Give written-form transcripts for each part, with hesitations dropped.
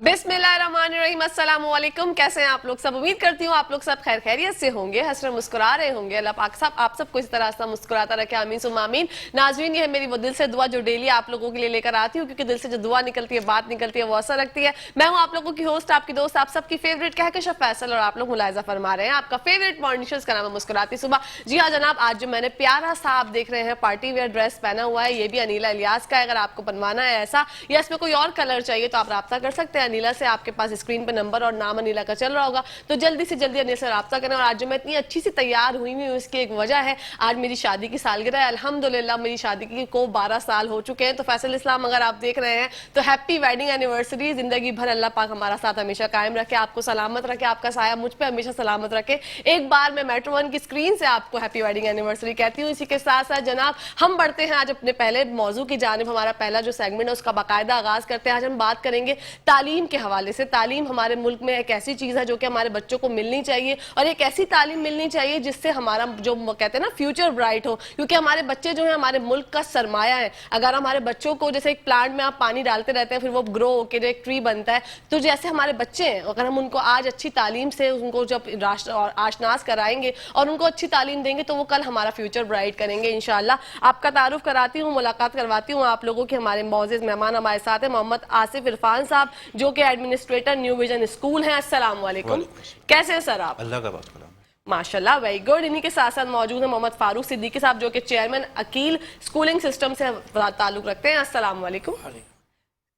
बिस्मिल्लाहिर्रहमानिर्रहीम, अस्सलाम वालेकुम। कैसे हैं आप लोग सब? उम्मीद करती हूँ आप लोग सब खैर खैरियत से होंगे, हंस मुस्कुरा रहे होंगे। अल्लाह पाक सब आप सबको इस तरह से मुस्कुराता रखे, आमीन सुम्मा आमीन। नाज़रीन, ये है मेरी वो दिल से दुआ जो डेली आप लोगों के लिए लेकर आती हूँ, क्योंकि दिल से जो दुआ निकलती है, बात निकलती है, वो असर रखती है। मैं हूँ आप लोगों की होस्ट, आपकी दोस्त, आप सबकी फेवरेट कहकशाफ फैसल, और आप लोग मुलाहिजा फरमा रहे हैं आपका फेवरेट मॉर्निंग शो, इसका नाम है मुस्कुराती सुबह। जी हाँ जनाब, आज जो मैंने प्यारा सा आप देख रहे हैं पार्टी वेयर ड्रेस पहना हुआ है, ये भी अनीला इलियास का है। अगर आपको बनवाना है ऐसा या इसमें कोई और कलर चाहिए तो आप राब्ता कर सकते हैं अनीला से। आपके पास स्क्रीन पे नंबर और नाम अनीला का चल रहा होगा, तो जल्दी से जल्दी अनीला से राब्ता करें। और आज जो मैं इतनी अच्छी सी तैयार हुई हूँ उसकी एक वजह है, आज मेरी शादी की सालगिरह है। अल्हम्दुलिल्लाह मेरी शादी की को 12 साल हो चुके हैं। तो फैसल इस्लाम अगर आप देख रहे हैं तो हैप्पी वेडिंग एनिवर्सरी। जिंदगी भर अल्लाह पाक हमारा साथ हमेशा कायम रखे, आपको सलामत रखे, आपका साया मुझ पे हमेशा सलामत रखे। एक बार मैं मेट्रो वन की स्क्रीन से आपको हैप्पी वेडिंग एनिवर्सरी कहती हूँ। इसी के साथ साथ जनाब हम बढ़ते हैं आज अपने पहले मौजू की जानिब। हमारा पहला जो सेगमेंट है उसका बाकायदा आगाज करते हैं। आज हम बात करेंगे तालीम के हवाले से। तालीम हमारे मुल्क में एक ऐसी चीज है जो कि हमारे बच्चों को मिलनी चाहिए, और एक ऐसी तालीम मिलनी चाहिए जिससे हमारा जो कहते हैं ना फ्यूचर ब्राइट हो, क्योंकि हमारे बच्चे जो है हमारे मुल्क का सरमाया है। अगर हमारे बच्चों को जैसे एक प्लांट में आप पानी डालते रहते हैं फिर वो ग्रो होकर एक ट्री बनता है, तो जैसे हमारे बच्चे हैं अगर हम उनको आज अच्छी तालीम से उनको जब राष्ट्र और आशनास कराएंगे और उनको अच्छी तालीम देंगे तो वो कल हमारा फ्यूचर ब्राइट करेंगे इंशाल्लाह। आपका तारुफ कराती हूँ, मुलाकात करवाती हूँ आप लोगों के। हमारे मौजूद मेहमान हमारे साथ हैं मोहम्मद आसिफ इरफान साहब, जो कि एडमिनिस्ट्रेटर न्यू विजन स्कूल हैं। अस्सलाम वालेकुम, कैसे हैं सर आप? अल्लाह का बात करो माशाल्लाह, वेरी गुड। इन्हीं के साथ साथ मौजूद है मोहम्मद फारूक सिद्दीकी साहब, जो कि चेयरमैन अकील स्कूलिंग सिस्टम से ताल्लुक रखते हैं। अस्सलाम वालेकुम,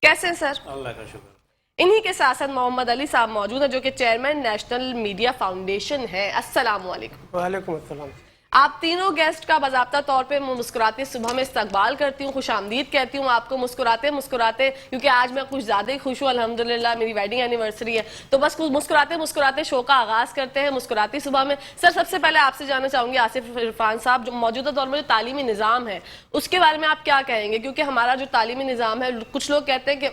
कैसे हैं सर? अल्लाह का शुक्र। इन्हीं के साथ साथ मोहम्मद अली साहब मौजूद है, जो कि चेयरमैन नेशनल मीडिया फाउंडेशन है। अस्सलाम वालेकुम। वालेकुम अस्सलाम। आप तीनों गेस्ट का बाज़ाब्ता तौर पे मुस्कुराते सुबह में इस्तकबाल करती हूँ, खुशामदीद कहती हूँ आपको मुस्कुराते मुस्कुराते, क्योंकि आज मैं कुछ ज़्यादा ही खुश हूँ अल्हम्दुलिल्लाह, मेरी वेडिंग एनिवर्सरी है। तो बस मुस्कुराते मुस्कुराते शो का आगाज़ करते हैं मुस्कुराती सुबह में। सर सबसे पहले आपसे जानना चाहूँगी आसिफ इरफान साहब, जो मौजूदा दौर में जो तालीमी निज़ाम है उसके बारे में आप क्या कहेंगे? क्योंकि हमारा जो तालीमी निज़ाम है, कुछ लोग कहते हैं कि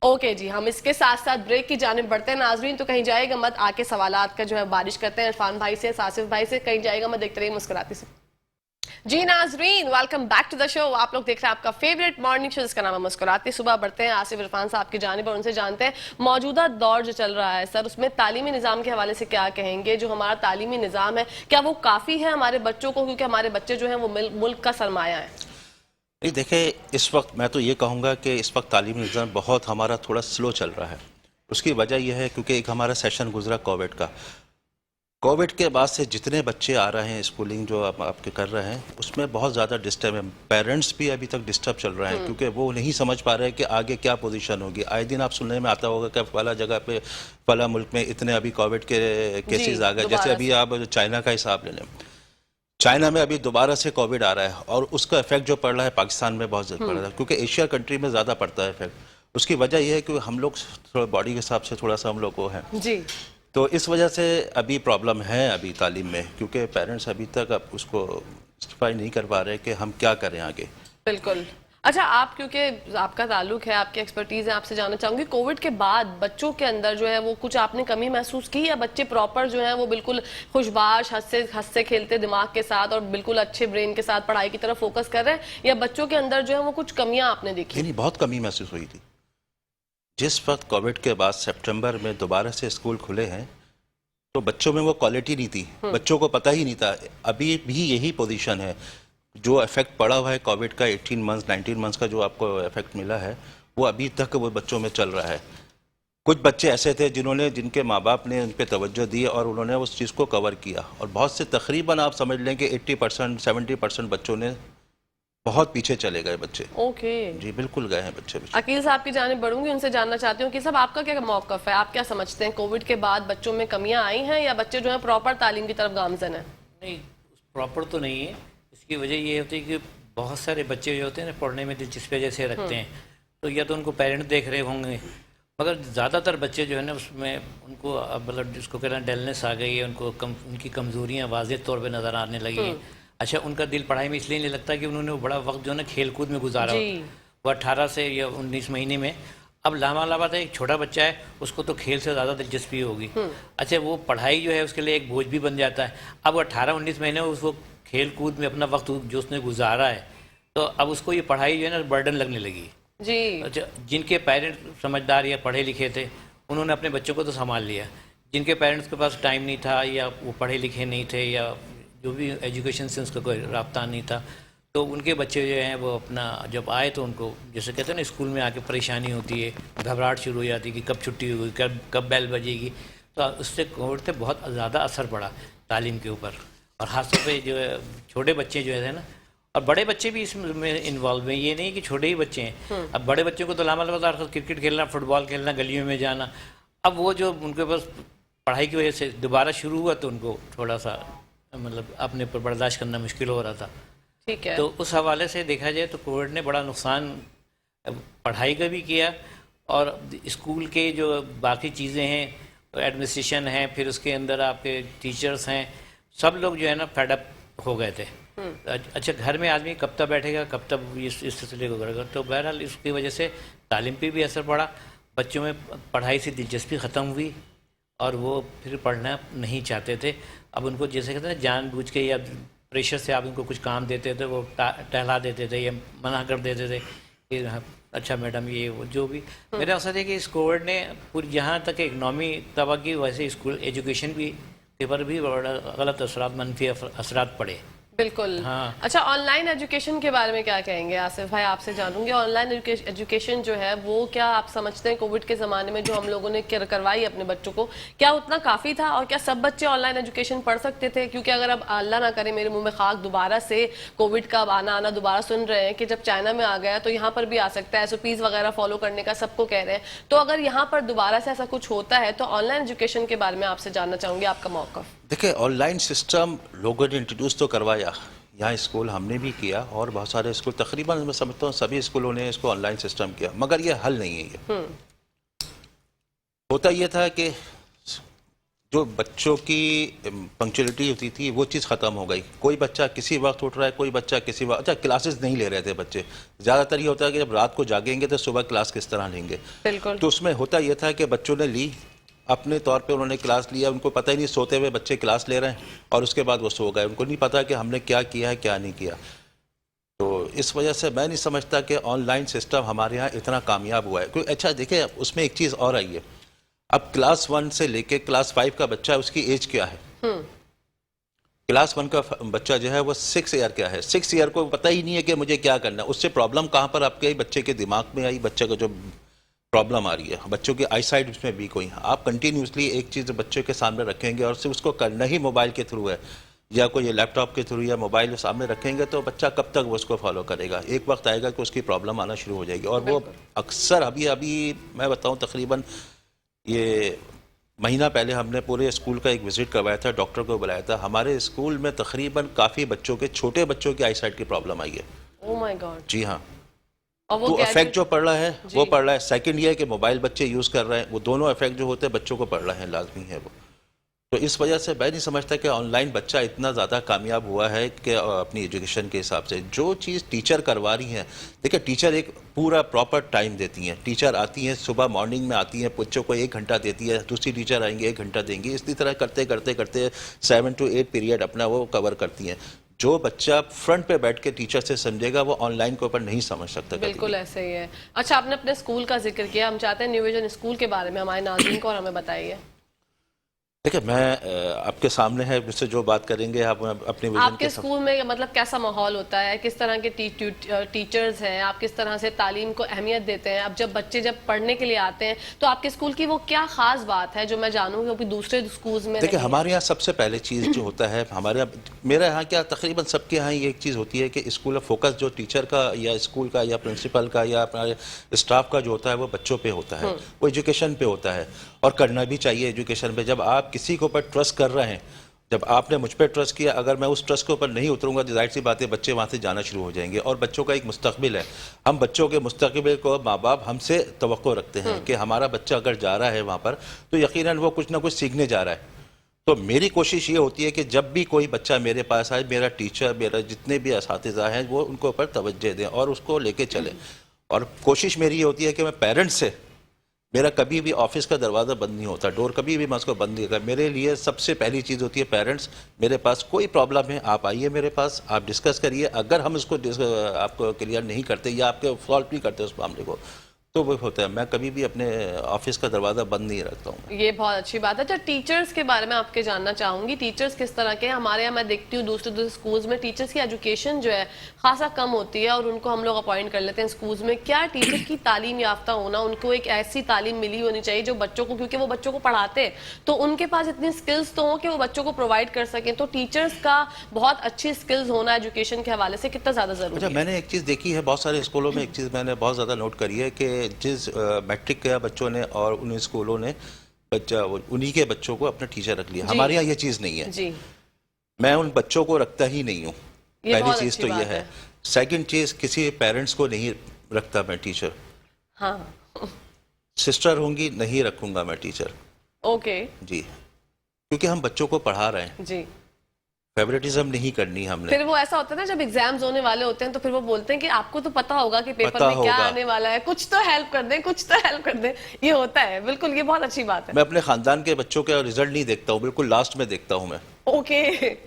ओके जी हम इसके साथ साथ ब्रेक की जानिब बढ़ते हैं। नाजरीन तो कहीं जाएगा मत, आके सवालात का जो है बारिश करते हैं इरफान भाई से, आसिफ भाई से, कहीं जाएगा मत, देखते रहिए मुस्कुराती से। जी नाजरीन, welcome back to the show. आप लोग देख रहे हैं आपका फेवरेट मॉर्निंग शो जिसका नाम है मुस्कुराती सुबह। बढ़ते हैं आसिफ इरफान साहब की जानिब और उनसे जानते हैं मौजूदा दौर जो चल रहा है सर, उसमें तालीमी निज़ाम के हवाले से क्या कहेंगे? जो हमारा तालीमी निज़ाम है क्या वो काफ़ी है हमारे बच्चों को? क्योंकि हमारे बच्चे जो हैं वो मुल्क का सरमाया है। नहीं देखिए, इस वक्त मैं तो ये कहूँगा कि इस वक्त तालीमी निज़ाम बहुत हमारा थोड़ा स्लो चल रहा है। उसकी वजह यह है क्योंकि एक हमारा सेशन गुजरा कोविड का। कोविड के बाद से जितने बच्चे आ रहे हैं स्कूलिंग जो आपके कर रहे हैं उसमें बहुत ज़्यादा डिस्टर्ब है। पेरेंट्स भी अभी तक डिस्टर्ब चल रहे हैं क्योंकि वो नहीं समझ पा रहे हैं कि आगे क्या पोजीशन होगी। आए दिन आप सुनने में आता होगा कि फला जगह पे फला मुल्क में इतने अभी कोविड के केसेस आ गए। जैसे अभी आप चाइना का हिसाब ले लें, चाइना में अभी दोबारा से कोविड आ रहा है और उसका इफेक्ट जो पड़ रहा है पाकिस्तान में बहुत ज़्यादा पड़ रहा है, क्योंकि एशिया कंट्री में ज़्यादा पड़ता है इफेक्ट। उसकी वजह यह है कि हम लोग थोड़ा बॉडी के हिसाब से थोड़ा सा हम लोग को है जी, तो इस वजह से अभी प्रॉब्लम है अभी तालीम में, क्योंकि पेरेंट्स अभी तक अब उसको जस्टिफाई नहीं कर पा रहे कि हम क्या करें आगे। बिल्कुल। अच्छा, आप क्योंकि आपका ताल्लुक है, आपकी एक्सपर्टीज है, आपसे जानना चाहूंगी कोविड के बाद बच्चों के अंदर जो है वो कुछ आपने कमी महसूस की, या बच्चे प्रॉपर जो है वो बिल्कुल खुशबाश हंसते खेलते दिमाग के साथ और बिल्कुल अच्छे ब्रेन के साथ पढ़ाई की तरफ फोकस कर रहे हैं, या बच्चों के अंदर जो है वो कुछ कमियां आपने देखी? नहीं, बहुत कमी महसूस हुई थी। जिस वक्त कोविड के बाद सितंबर में दोबारा से स्कूल खुले हैं तो बच्चों में वो क्वालिटी नहीं थी, बच्चों को पता ही नहीं था। अभी भी यही पोजीशन है। जो इफेक्ट पड़ा हुआ है कोविड का 18 मंथ्स 19 मंथ्स का जो आपको इफेक्ट मिला है वो अभी तक वो बच्चों में चल रहा है। कुछ बच्चे ऐसे थे जिनके माँ बाप ने उन पर तवज्जो दी और उन्होंने उस चीज़ को कवर किया, और बहुत से तकरीबन आप समझ लें कि 80% 70% बच्चों ने बहुत पीछे चले गए बच्चे। ओके जी बिल्कुल गए हैं बच्चे। अकील साहब की जानिब बढ़ूंगी, उनसे जानना चाहती हूँ कि साहब आपका क्या मौकफ है, आप क्या समझते हैं कोविड के बाद बच्चों में कमियां आई हैं या बच्चे जो है प्रॉपर तालीम की तरफ गामजन है? नहीं, प्रॉपर तो नहीं है। इसकी वजह ये होती है कि बहुत सारे बच्चे जो होते हैं ना पढ़ने में दिलचस्पी जैसे रखते हैं, तो या तो उनको पेरेंट्स देख रहे होंगे, मगर ज़्यादातर बच्चे जो है ना उसमें उनको मतलब जिसको कहना डलनेस आ गई है, उनकी कमज़ोरियाँ वाज़ेह तौर पर नज़र आने लगी हैं। अच्छा, उनका दिल पढ़ाई में इसलिए नहीं लगता कि उन्होंने बड़ा वक्त जो है ना खेल कूद में गुजारा होता। वो 18 से या 19 महीने में अब लामा बात है, एक छोटा बच्चा है उसको तो खेल से ज़्यादा दिलचस्पी होगी। अच्छा, वो पढ़ाई जो है उसके लिए एक बोझ भी बन जाता है। अब वो 18-19 महीने उसको खेल कूद में अपना वक्त जो उसने गुजारा है, तो अब उसको ये पढ़ाई जो है ना बर्डन लगने लगी। जी। अच्छा, जिनके पेरेंट्स समझदार या पढ़े लिखे थे उन्होंने अपने बच्चों को तो संभाल लिया, जिनके पेरेंट्स के पास टाइम नहीं था या वो पढ़े लिखे नहीं थे या जो भी एजुकेशन से उसका कोई राब्ता नहीं था, तो उनके बच्चे जो हैं वो अपना जब आए तो उनको जैसे कहते हैं ना स्कूल में आके परेशानी होती है, घबराहट शुरू हो जाती है कि कब छुट्टी होगी, कब बेल बजेगी। तो उससे कोविड से बहुत ज़्यादा असर पड़ा तालीम के ऊपर, और ख़ासतौर पे जो है छोटे बच्चे जो है ना, और बड़े बच्चे भी इसमें इन्वॉल्व हैं, ये नहीं कि छोटे ही बच्चे हैं। अब बड़े बच्चों को तो लामा लगा क्रिकेट खेलना, फुटबॉल खेलना, गलियों में जाना, अब वो जो उनके पास पढ़ाई की वजह से दोबारा शुरू हुआ तो उनको थोड़ा सा मतलब अपने ऊपर बर्दाश्त करना मुश्किल हो रहा था। ठीक है। तो उस हवाले से देखा जाए तो कोविड ने बड़ा नुकसान पढ़ाई का भी किया, और स्कूल के जो बाकी चीज़ें हैं, एडमिनिस्ट्रेशन है, फिर उसके अंदर आपके टीचर्स हैं, सब लोग जो है ना फेडअप हो गए थे। अच्छा, घर में आदमी कब तक बैठेगा, कब तक इस सिलसिले को करेगा। तो बहरहाल इसकी वजह से तालीम पे भी असर पड़ा, बच्चों में पढ़ाई से दिलचस्पी ख़त्म हुई और वो फिर पढ़ना नहीं चाहते थे। अब उनको जैसे कहते हैं जानबूझ के या प्रेशर से आप उनको कुछ काम देते थे, वो टहला देते थे या मना कर देते थे कि अच्छा मैडम ये वो जो भी। मेरा मकसद है कि इस कोविड ने पूरी जहाँ तक इकनॉमी तबाह की, वैसे स्कूल एजुकेशन भी के पर भी बड़ा गलत असरात, मनफी असरात पड़े। बिल्कुल। हाँ। अच्छा, ऑनलाइन एजुकेशन के बारे में क्या कहेंगे आसिफ भाई, आपसे जानूंगी। ऑनलाइन एजुकेशन जो है वो क्या आप समझते हैं कोविड के ज़माने में जो हम लोगों ने करवाई अपने बच्चों को, क्या उतना काफ़ी था, और क्या सब बच्चे ऑनलाइन एजुकेशन पढ़ सकते थे? क्योंकि अगर अब अल्लाह ना करे मेरे मुंह में खाक, दोबारा से कोविड का आना दोबारा सुन रहे हैं कि जब चाइना में आ गया तो यहाँ पर भी आ सकता है, SOPs वगैरह फॉलो करने का सबको कह रहे हैं। तो अगर यहाँ पर दोबारा से ऐसा कुछ होता है तो ऑनलाइन एजुकेशन के बारे में आपसे जानना चाहूँगी, आपका मौक़िफ़। देखिए, ऑनलाइन सिस्टम लोगों ने इंट्रोड्यूस तो करवाया, यहाँ स्कूल हमने भी किया और बहुत सारे स्कूल, तकरीबन मैं समझता हूँ सभी स्कूलों ने इसको ऑनलाइन सिस्टम किया, मगर ये हल नहीं है। ये होता ये था कि जो बच्चों की पंक्चुअलिटी होती थी वो चीज़ ख़त्म हो गई। कोई बच्चा किसी वक्त उठ रहा है, कोई बच्चा किसी वक्त, अच्छा क्लासेस नहीं ले रहे थे बच्चे। ज़्यादातर ये होता है कि जब रात को जागेंगे तो सुबह क्लास किस तरह लेंगे। बिल्कुल। तो उसमें होता ये था कि बच्चों ने ली, अपने तौर पे उन्होंने क्लास लिया, उनको पता ही नहीं, सोते हुए बच्चे क्लास ले रहे हैं और उसके बाद वो सो गए, उनको नहीं पता कि हमने क्या किया है क्या नहीं किया। तो इस वजह से मैं नहीं समझता कि ऑनलाइन सिस्टम हमारे यहाँ इतना कामयाब हुआ है। क्योंकि अच्छा देखिए, उसमें एक चीज़ और आई है, अब क्लास 1 से लेके क्लास 5 का बच्चा, उसकी एज क्या है? क्लास 1 का बच्चा जो है वो 6 ईयर का है, 6 ईयर को पता ही नहीं है कि मुझे क्या करना है। उससे प्रॉब्लम कहाँ पर आपके बच्चे के दिमाग में आई, बच्चे को जो प्रॉब्लम आ रही है, बच्चों की आई साइड उसमें वीक हुई। आप कंटिन्यूसली एक चीज़ बच्चों के सामने रखेंगे और सिर्फ उसको करना ही मोबाइल के थ्रू है या कोई लैपटॉप के थ्रू या मोबाइल सामने रखेंगे, तो बच्चा कब तक वो उसको फॉलो करेगा? एक वक्त आएगा कि उसकी प्रॉब्लम आना शुरू हो जाएगी। और वो अक्सर अभी मैं बताऊँ, तकरीबन ये महीना पहले हमने पूरे स्कूल का एक विज़िट करवाया था, डॉक्टर को बुलाया था। हमारे स्कूल में तकरीबन काफ़ी बच्चों के, छोटे बच्चों की आई साइट की प्रॉब्लम आई है। Oh my God. जी हाँ। और वो तो इफेक्ट जो पड़ रहा है वो पड़ रहा है। सेकंड ये है कि मोबाइल बच्चे यूज़ कर रहे हैं, वो दोनों इफेक्ट जो होते हैं बच्चों को पड़ रहे हैं, लाजमी है वो। तो इस वजह से मैं नहीं समझता कि ऑनलाइन बच्चा इतना ज़्यादा कामयाब हुआ है कि अपनी एजुकेशन के हिसाब से जो चीज़ टीचर करवा रही हैं। देखिए, टीचर एक पूरा प्रॉपर टाइम देती हैं। टीचर आती हैं सुबह मॉर्निंग में आती हैं, बच्चों को 1 घंटा देती है, दूसरी टीचर आएंगे 1 घंटा देंगी, इसी तरह करते करते करते 7 to 8 पीरियड अपना वो कवर करती हैं। जो बच्चा फ्रंट पे बैठ के टीचर से समझेगा वो ऑनलाइन के ऊपर नहीं समझ सकता। बिल्कुल ऐसे ही है। अच्छा, आपने अपने स्कूल का जिक्र किया, हम चाहते हैं न्यू विजन स्कूल के बारे में हमारे नाज़रीन को और हमें बताइए। देखिए, मैं आपके सामने है, मुझसे जो बात करेंगे आप अपने विजन आपके स्कूल में मतलब कैसा माहौल होता है, किस तरह के टीचर्स हैं, आप किस तरह से तालीम को अहमियत देते हैं? अब जब बच्चे पढ़ने के लिए आते हैं तो आपके स्कूल की वो क्या खास बात है जो मैं जानूँ कि दूसरे स्कूल्स में? देखिए, हमारे यहाँ सबसे पहले चीज़ जो होता है, हमारे यहाँ, मेरे यहाँ क्या तकरीबन सबके यहाँ ये एक चीज़ होती है कि स्कूल ऑफ फोकस जो टीचर का या स्कूल का या प्रिंसिपल का या अपना स्टाफ का जो होता है वो बच्चों पे होता है, वो एजुकेशन पे होता है, और करना भी चाहिए एजुकेशन पे। जब आप किसी के ऊपर ट्रस्ट कर रहे हैं, जब आपने मुझ पर ट्रस्ट किया, अगर मैं उस ट्रस्ट के ऊपर नहीं उतरूंगा तो जाहिर सी बात है बच्चे वहाँ से जाना शुरू हो जाएंगे। और बच्चों का एक मुस्तकबिल है, हम बच्चों के मुस्तकबिल को माँ बाप हमसे तवक्को रखते हैं कि हमारा बच्चा अगर जा रहा है वहाँ पर तो यकीनन वो कुछ ना कुछ सीखने जा रहा है। तो मेरी कोशिश ये होती है कि जब भी कोई बच्चा मेरे पास आए, मेरा टीचर, मेरा जितने भी असातिज़ा हैं, वो उनको ऊपर तवज्जो दें और उसको लेके चलें। और कोशिश मेरी ये होती है कि मैं पेरेंट्स से میرا کبھی بھی آفس کا دروازہ بند نہیں ہوتا, ڈور کبھی بھی میں اس کو بند نہیں کرتا. میرے لیے سب سے پہلی چیز ہوتی ہے پیرنٹس, میرے پاس کوئی پرابلم ہے آپ آئیے میرے پاس, آپ ڈسکس کریے. اگر ہم اس کو آپ کو کلیئر نہیں کرتے یا آپ کے سالو نہیں کرتے اس معاملے کو, تو وہ ہوتا ہے. میں کبھی بھی اپنے آفس کا دروازہ بند نہیں رکھتا ہوں. یہ بہت اچھی بات ہے. اچھا ٹیچرز کے بارے میں آپ کے جاننا چاہوں گی, ٹیچرز کس طرح کے؟ ہمارے یہاں میں دیکھتی ہوں دوسرے سکولز میں ٹیچرز کی ایجوکیشن جو ہے خاصا کم ہوتی ہے اور ان کو ہم لوگ اپوائنٹ کر لیتے ہیں سکولز میں. کیا ٹیچر کی تعلیم یافتہ ہونا, ان کو ایک ایسی تعلیم ملی ہونی چاہیے جو بچوں کو, کیونکہ وہ بچوں کو پڑھاتے ہیں تو ان کے پاس اتنی سکلز تو ہوں کہ وہ بچوں کو پرووائڈ کر سکیں. تو ٹیچرز کا بہت اچھی سکلز ہونا ایجوکیشن کے حوالے سے کتنا زیادہ ضروری ہے؟ اچھا, میں نے ایک چیز دیکھی ہے بہت سارے اسکولوں میں, ایک چیز میں نے بہت زیادہ نوٹ کری ہے کہ جس میٹرک کے بچوں نے اور ان اسکولوں نے انہی کے بچوں کو اپنا ٹیچر رکھ لیا. ہمارے یہاں یہ چیز نہیں ہے. جی, میں ان بچوں کو رکھتا ہی نہیں ہوں. پہلی چیز تو یہ ہے. سیکنڈ چیز, کسی پیرنٹس کو نہیں رکھتا میں ٹیچر. ہاں, سسٹر ہوں گی نہیں رکھوں گا میں ٹیچر. اوکے جی, کیونکہ ہم بچوں کو پڑھا رہے ہیں. جی, فیوریٹزم نہیں کرنی ہم نے. پھر وہ ایسا ہوتا ہے نا جب ایگزامز ہونے والے ہوتے ہیں تو پھر وہ بولتے ہیں کہ آپ کو تو پتا ہوگا کہ پیپر میں کیا آنے والا ہے, کچھ تو ہیلپ کر دیں, کچھ تو ہیلپ کر دیں. یہ ہوتا ہے بالکل, یہ بہت اچھی بات ہے. میں اپنے خاندان کے بچوں کا رزلٹ نہیں دیکھتا ہوں, بالکل لاسٹ میں دیکھتا ہوں میں. اوکے,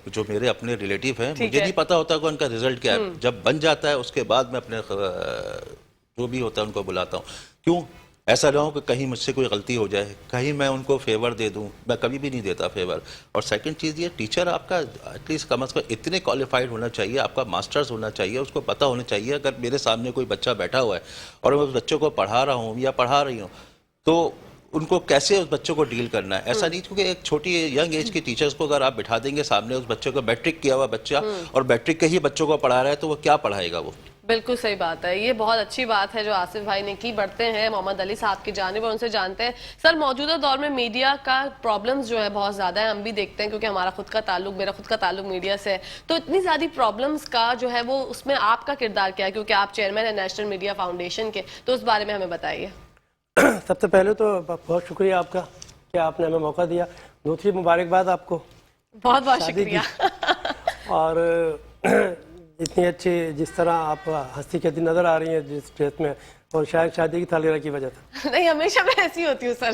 جو میرے اپنے ریلیٹیو ہیں مجھے نہیں پتا ہوتا کہ ان کا رزلٹ کیا ہے. جب بن جاتا ہے اس کے بعد میں اپنے جو بھی ہوتا ہے ان کو بلاتا ہوں. کیوں؟ ایسا نہ ہو کہ کہیں مجھ سے کوئی غلطی ہو جائے, کہیں میں ان کو فیور دے دوں. میں کبھی بھی نہیں دیتا فیور. اور سیکنڈ چیز یہ, ٹیچر آپ کا ایٹ لیسٹ کم از کم اتنے کوالیفائڈ ہونا چاہیے, آپ کا ماسٹرز ہونا چاہیے, اس کو پتہ ہونا چاہیے اگر میرے سامنے کوئی بچہ بیٹھا ہوا ہے اور میں اس بچوں کو پڑھا رہا ہوں یا پڑھا رہی ہوں تو ان کو کیسے اس بچوں کو ڈیل کرنا ہے. ایسا نہیں, کیونکہ ایک چھوٹی ینگ ایج کے ٹیچرز کو اگر آپ بٹھا دیں گے سامنے اس بچے کو, میٹرک کیا ہوا بچہ اور میٹرک کے ہی بچوں کو پڑھا رہا ہے, تو وہ کیا پڑھائے گا وہ؟ بالکل صحیح بات ہے. یہ بہت اچھی بات ہے جو آصف بھائی نے کی. بڑھتے ہیں محمد علی صاحب کی جانب اور ان سے جانتے ہیں. سر, موجودہ دور میں میڈیا کا پرابلمز جو ہے بہت زیادہ ہے, ہم بھی دیکھتے ہیں کیونکہ ہمارا خود کا تعلق, میرا خود کا تعلق میڈیا سے ہے. تو اتنی زیادہ پرابلمز کا جو ہے وہ اس میں آپ کا کردار کیا ہے, کیونکہ آپ چیئرمین ہیں نیشنل میڈیا فاؤنڈیشن کے, تو اس بارے میں ہمیں بتائیے. سب سے پہلے تو بہت شکریہ آپ کا کہ آپ نے ہمیں موقع دیا. دوسری مبارکباد آپ کو, بہت بہت شکریہ. اور اتنی اچھی جس طرح آپ ہستی کہتی نظر آ رہی ہیں جس ڈریس میں, اور شاید شادی کی سالگرہ کی وجہ سے. نہیں, ہمیشہ میں ایسی ہوتی ہوں سر.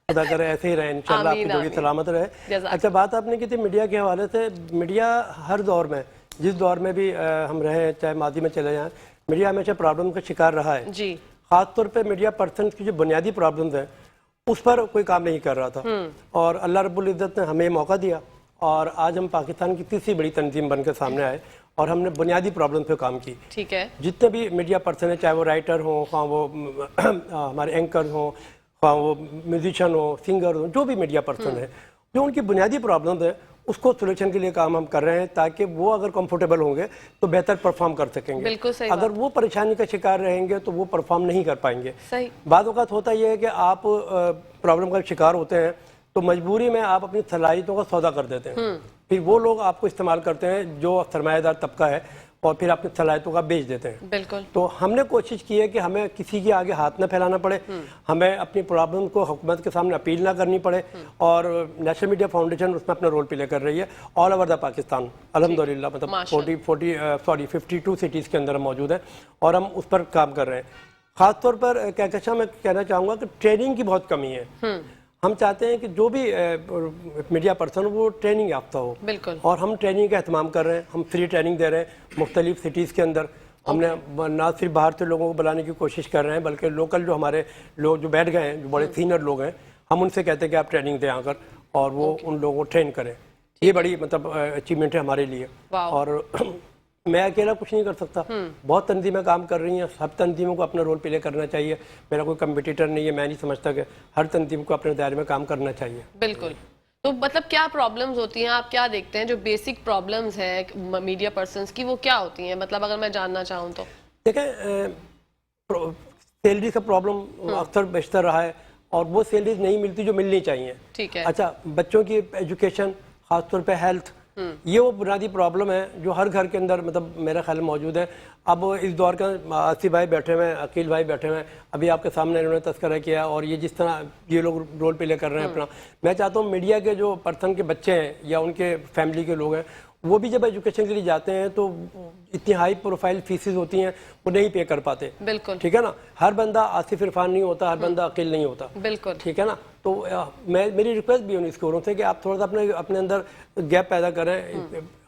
خدا کرے ایسے ہی رہے, انشاءاللہ آپ کی جوڑی سلامت رہے. اچھا, بات آپ نے کی تھی میڈیا کے حوالے سے. میڈیا ہر دور میں, جس دور میں بھی ہم رہے ہیں, چاہے ماضی میں چلے جائیں, میڈیا ہمیشہ پرابلم کا شکار رہا ہے. جی, خاص طور پہ میڈیا پرسنز کی جو بنیادی پرابلمز ہیں اس پر کوئی کام نہیں کر رہا تھا. اور اللہ رب العزت نے ہمیں موقع دیا اور آج ہم پاکستان کی تیسری بڑی تنظیم بن کے سامنے آئے اور ہم نے بنیادی پرابلم پہ کام کی. ٹھیک ہے. جتنے بھی میڈیا پرسن ہیں, چاہے وہ رائٹر ہوں, خواہ وہ ہمارے اینکر ہوں, خواہ وہ میوزیشین ہوں, سنگر ہوں, جو بھی میڈیا پرسن ہیں, جو ان کی بنیادی پرابلمز ہیں اس کو سولوشن کے لیے کام ہم کر رہے ہیں تاکہ وہ اگر کمفرٹیبل ہوں گے تو بہتر پرفارم کر سکیں گے. بالکل صحیح. اگر وہ پریشانی کا شکار رہیں گے تو وہ پرفارم نہیں کر پائیں گے. صحیح. بعض اوقات ہوتا یہ ہے کہ آپ پرابلم کا شکار ہوتے ہیں تو مجبوری میں آپ اپنی صلاحیتوں کا سودا کر دیتے ہیں. پھر وہ لوگ آپ کو استعمال کرتے ہیں جو سرمایہ دار طبقہ ہے اور پھر اپنی صلاحیتوں کا بیچ دیتے ہیں. بالکل. تو ہم نے کوشش کی ہے کہ ہمیں کسی کے آگے ہاتھ نہ پھیلانا پڑے, ہمیں اپنی پرابلم کو حکومت کے سامنے اپیل نہ کرنی پڑے, اور نیشنل میڈیا فاؤنڈیشن اس میں اپنا رول پلے کر رہی ہے آل اوور دا پاکستان الحمدللہ. مطلب 52 سٹیز کے اندر ہم موجود ہیں اور ہم اس پر کام کر رہے ہیں. خاص طور پر کہکشاں میں کہنا چاہوں گا کہ ٹریننگ کی بہت کمی ہے. ہم چاہتے ہیں کہ جو بھی میڈیا پرسن وہ ٹریننگ یافتہ ہو. بالکل. اور ہم ٹریننگ کا اہتمام کر رہے ہیں, ہم فری ٹریننگ دے رہے ہیں مختلف سٹیز کے اندر. ہم نے نہ صرف باہر سے لوگوں کو بلانے کی کوشش کر رہے ہیں بلکہ لوکل جو ہمارے لوگ جو بیٹھ گئے ہیں, جو بڑے سینئر لوگ ہیں, ہم ان سے کہتے ہیں کہ آپ ٹریننگ دیں آ کر اور وہ ان لوگوں کو ٹرین کریں. یہ بڑی مطلب اچیومنٹ ہے ہمارے لیے. اور میں اکیلا کچھ نہیں کر سکتا, بہت تنظیمیں کام کر رہی ہیں, سب تنظیموں کو اپنا رول پلے کرنا چاہیے. میرا کوئی کمپٹیٹر نہیں ہے, میں نہیں سمجھتا کہ ہر تنظیم کو اپنے دائرے میں کام کرنا چاہیے. بالکل. تو مطلب کیا پرابلمز ہوتی ہیں, آپ کیا دیکھتے ہیں جو بیسک پرابلمز ہیں میڈیا پرسنز کی, وہ کیا ہوتی ہیں, مطلب اگر میں جاننا چاہوں تو؟ دیکھیں, سیلری کا پرابلم اکثر بیشتر رہا ہے اور وہ سیلریز نہیں ملتی جو ملنی چاہیے. ٹھیک ہے. اچھا, بچوں کی ایجوکیشن, خاص طور پہ ہیلتھ, یہ وہ بنیادی پرابلم ہے جو ہر گھر کے اندر مطلب میرا خیال موجود ہے. اب اس دور کا آصف بھائی بیٹھے ہوئے ہیں, عقیل بھائی بیٹھے ہوئے ہیں, ابھی آپ کے سامنے انہوں نے تذکرہ کیا, اور یہ جس طرح یہ لوگ رول پلے کر رہے ہیں اپنا, میں چاہتا ہوں میڈیا کے جو پرسن کے بچے ہیں یا ان کے فیملی کے لوگ ہیں وہ بھی جب ایجوکیشن کے لیے جاتے ہیں تو اتنی ہائی پروفائل فیسز ہوتی ہیں وہ نہیں پے کر پاتے. بالکل ٹھیک ہے نا, ہر بندہ آصف عرفان نہیں ہوتا, ہر بندہ عقیل نہیں ہوتا. بالکل ٹھیک ہے نا, تو میری ریکویسٹ بھی ہے ان اسکولوں سے کہ آپ تھوڑا سا اپنے اندر گیپ پیدا کریں,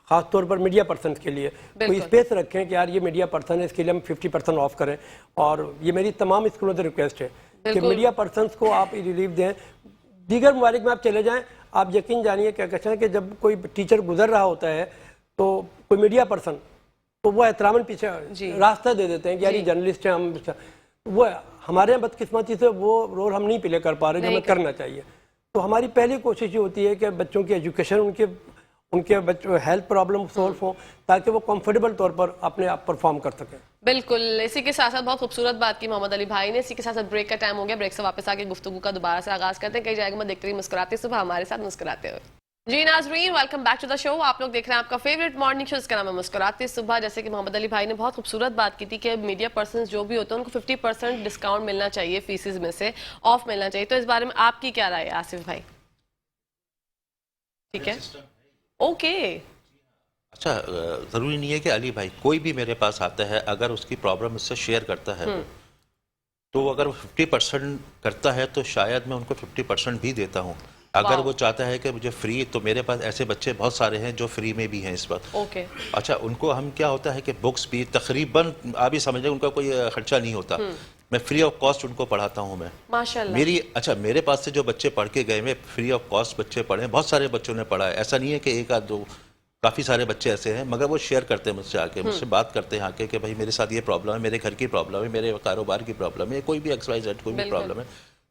خاص طور پر میڈیا پرسنز کے لیے کوئی اسپیس رکھیں کہ یار یہ میڈیا پرسن ہے, اس کے لیے ہم 50% آف کریں. اور یہ میری تمام اسکولوں سے ریکویسٹ ہے کہ میڈیا پرسنز کو آپ ریلیف دیں. دیگر ممالک میں آپ چلے جائیں, آپ یقین جانیے کیا کہتے ہیں کہ جب کوئی ٹیچر گزر رہا ہوتا ہے تو کوئی میڈیا پرسن تو وہ احتراماً پیچھے راستہ دے دیتے ہیں کہ یار یہ جرنلسٹ ہیں, ہم وہ ہمارے یہاں بدقسمتی سے وہ رول ہم نہیں پلے کر پا رہے جو ہمیں کرنا چاہیے. تو ہماری پہلی کوشش یہ ہوتی ہے کہ بچوں کی ایجوکیشن, ان کے بچوں ہیلتھ پرابلم سولو ہوں تاکہ وہ کمفرٹیبل طور پر اپنے آپ پرفارم کر سکیں. بالکل, اسی کے ساتھ ساتھ بہت خوبصورت بات کی محمد علی بھائی نے. اسی کے ساتھ ساتھ بریک کا ٹائم ہو گیا, بریک سے واپس آ کے گفتگو کا دوبارہ سے آغاز کرتے ہیں. کہیں جائے گا میں دیکھتے رہی مسکراتے صبح ہمارے ساتھ مسکراتے ہوئے. جی ناظرین, ویلکم بیک ٹو دا شو. آپ لوگ دیکھ رہے ہیں آپ کا فیوریٹ مارننگ شو, اس کا نام ہے مسکراتے صبح. جیسے کہ محمد علی بھائی نے بہت خوبصورت بات کی تھی کہ میڈیا پرسنز جو بھی ہوتے ہیں ان کو 50% ڈسکاؤنٹ ملنا چاہیے, فیسز میں سے آف ملنا چاہیے. تو اس بارے میں آپ کی کیا رائے ہے آصف بھائی؟ ٹھیک ہے, اوکے. اچھا, ضروری نہیں ہے کہ علی بھائی, کوئی بھی میرے پاس آتا ہے اگر اس کی پرابلم اس سے شیئر کرتا ہے تو اگر وہ 50% کرتا ہے تو شاید میں ان کو 50% بھی دیتا ہوں. اگر وہ چاہتا ہے کہ مجھے فری, تو میرے پاس ایسے بچے بہت سارے ہیں جو فری میں بھی ہیں اس وقت. اوکے. اچھا, ان کو ہم کیا ہوتا ہے کہ بکس بھی تقریباً آپ ہی سمجھ لیں ان کا کوئی خرچہ نہیں ہوتا, میں فری آف کاسٹ ان کو پڑھاتا ہوں. میں ماشاءاللہ اچھا, میرے پاس سے جو بچے پڑھ کے گئے, میں فری آف کاسٹ بچے پڑھے, بہت سارے بچوں نے پڑھا ہے. ایسا نہیں ہے کہ ایک آدھ دو, کافی سارے بچے ایسے ہیں, مگر وہ شیئر کرتے ہیں مجھ سے آ کے, مجھ سے بات کرتے ہیں آ کے کہ بھائی میرے ساتھ یہ پرابلم ہے, میرے گھر کی پرابلم ہے, میرے کاروبار کی پرابلم ہے, کوئی بھی ایکس وائی زیڈ کوئی بھی پرابلم ہے.